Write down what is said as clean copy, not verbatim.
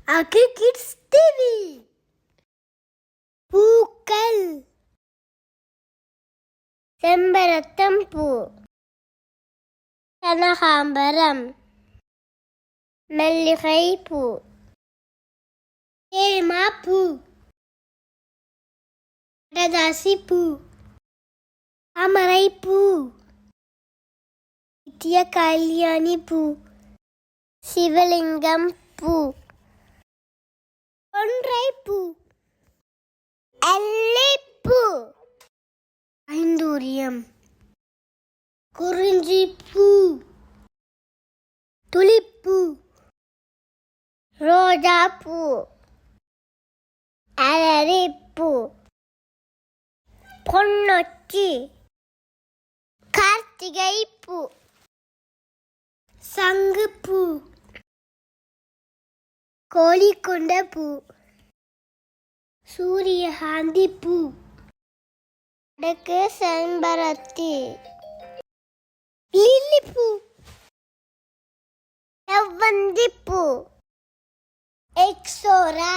அக்கு kids TV. பூக்கள்: செம்பருத்தம் பூ, கனகாம்பரம், மல்லிகை பூ, ஏமா பூ, கடதாசி பூ, தாமரை பூ, நித்திய கல்யாணி பூ, சிவலிங்கம் பூ, கொன்றை பூ, அல்லிப்பூ, ஐந்தூரியம், குறிஞ்சி பூ, துளிப்பூ, ரோஜா பூ, அரளிப்பூ, பொன்னொச்சி, கார்த்திகை பூ, சங்குப்பூ, கோழிக்கொண்ட பூ, சூரியகாந்தி பூ, அடுக்கு செம்பருத்தி, லில்லிப்பூ, செவ்வந்தி பூ, எக்ஸோரா.